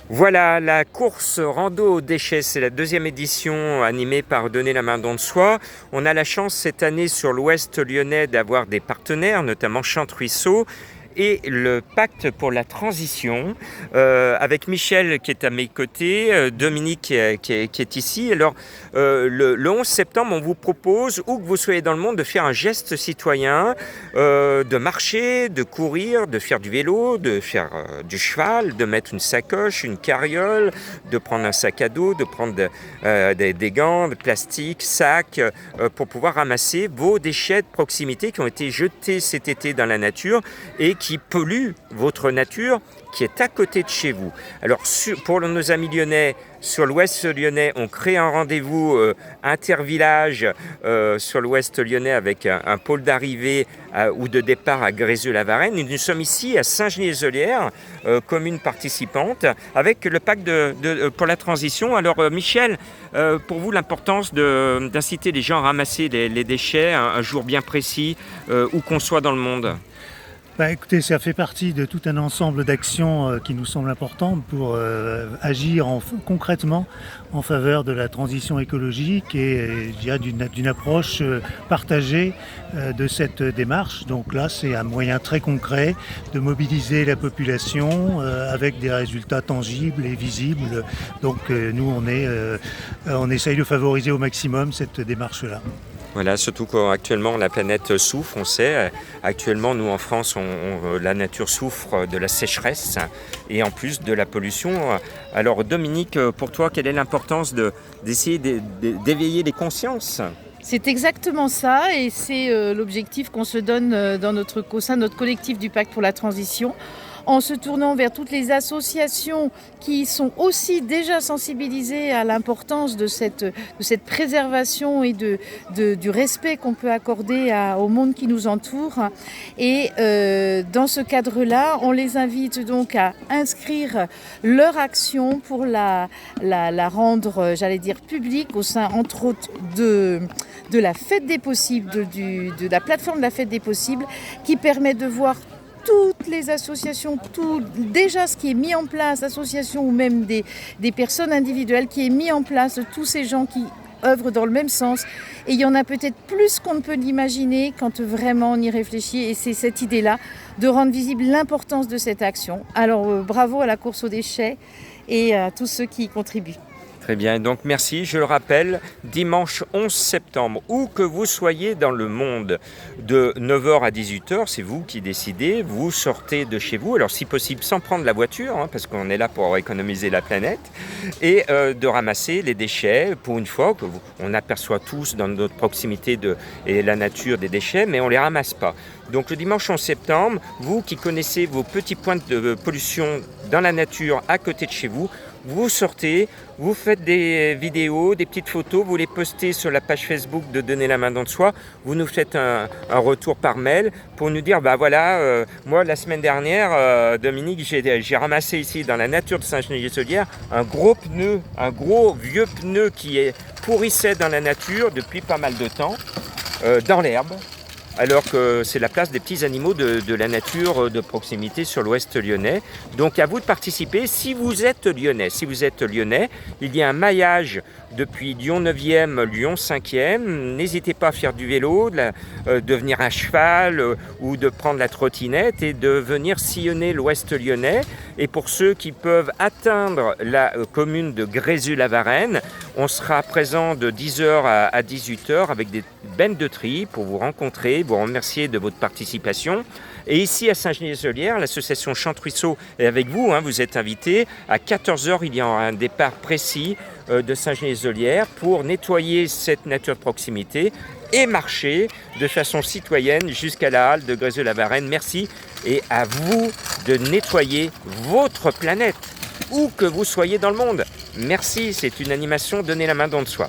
Voilà, la course rando aux déchets, c'est la deuxième édition animée par Donner la main don de soi. On a la chance cette année sur l'ouest lyonnais d'avoir des partenaires, notamment Chante-Ruisseau et le Pacte pour la transition, avec Michel qui est à mes côtés, Dominique qui est ici. Alors, le 11 septembre, on vous propose, où que vous soyez dans le monde, de faire un geste citoyen, de marcher, de courir, de faire du vélo, de faire du cheval, de mettre une sacoche, une carriole, de prendre un sac à dos, de prendre des gants, de plastique, sacs, pour pouvoir ramasser vos déchets de proximité qui ont été jetés cet été dans la nature et qui pollue votre nature qui est à côté de chez vous. Alors pour nos amis lyonnais, sur l'ouest lyonnais, on crée un rendez-vous intervillage sur l'ouest lyonnais avec un pôle d'arrivée ou de départ à Grézieux-la-Varenne. Nous sommes ici à Saint-Genis-les-Olières, commune participante, avec le pacte pour la transition. Alors Michel, pour vous l'importance d'inciter les gens à ramasser les déchets un jour bien précis, où qu'on soit dans le monde? Écoutez, ça fait partie de tout un ensemble d'actions qui nous semblent importantes pour agir concrètement en faveur de la transition écologique et je dirais, d'une approche partagée de cette démarche. Donc là, c'est un moyen très concret de mobiliser la population avec des résultats tangibles et visibles. Donc nous, on essaye de favoriser au maximum cette démarche-là. Voilà, surtout qu'actuellement la planète souffre, on sait. Actuellement, nous en France, la nature souffre de la sécheresse et en plus de la pollution. Alors Dominique, pour toi, quelle est l'importance d'essayer d'éveiller les consciences ? C'est exactement ça et c'est l'objectif qu'on se donne au sein de notre collectif du Pacte pour la transition, en se tournant vers toutes les associations qui sont aussi déjà sensibilisées à l'importance de cette préservation et du respect qu'on peut accorder au monde qui nous entoure. Et dans ce cadre-là, on les invite donc à inscrire leur action pour la rendre, j'allais dire, publique au sein, entre autres, de la fête des possibles, de la plateforme de la fête des possibles, qui permet de voir toutes les associations, déjà ce qui est mis en place, associations ou même des personnes individuelles, qui est mis en place, tous ces gens qui œuvrent dans le même sens. Et il y en a peut-être plus qu'on ne peut l'imaginer quand vraiment on y réfléchit. Et c'est cette idée-là de rendre visible l'importance de cette action. Alors bravo à la course aux déchets et à tous ceux qui y contribuent. Très bien, donc merci. Je le rappelle, dimanche 11 septembre, où que vous soyez dans le monde, de 9h à 18h, c'est vous qui décidez, vous sortez de chez vous, alors si possible sans prendre la voiture, parce qu'on est là pour économiser la planète, et de ramasser les déchets, pour une fois, on aperçoit tous dans notre proximité et la nature des déchets, mais on ne les ramasse pas. Donc le dimanche 11 septembre, vous qui connaissez vos petits points de pollution dans la nature à côté de chez vous, vous sortez, vous faites des vidéos, des petites photos, vous les postez sur la page Facebook de Donner la main don de soi, vous nous faites un retour par mail pour nous dire, moi la semaine dernière, Dominique, j'ai ramassé ici dans la nature de Saint-Genis-les-Olières un gros vieux pneu qui pourrissait dans la nature depuis pas mal de temps, dans l'herbe. Alors que c'est la place des petits animaux de la nature de proximité sur l'ouest lyonnais. Donc à vous de participer si vous êtes lyonnais. Si vous êtes lyonnais, il y a un maillage depuis Lyon 9e, Lyon 5e. N'hésitez pas à faire du vélo, de venir à cheval ou de prendre la trottinette et de venir sillonner l'ouest lyonnais. Et pour ceux qui peuvent atteindre la commune de Grézieux-la-Varenne, on sera présent de 10h à 18h avec des bennes de tri pour vous rencontrer, vous remercier de votre participation. Et ici à Saint-Genis-les-Olières, l'association Chante-Ruisseau est avec vous, vous êtes invités. À 14h, il y a un départ précis de Saint-Genis-les-Olières pour nettoyer cette nature de proximité et marcher de façon citoyenne jusqu'à la halle de Grézieux-la-Varenne. Merci et à vous de nettoyer votre planète, où que vous soyez dans le monde. Merci, c'est une animation Donner la main don de soi.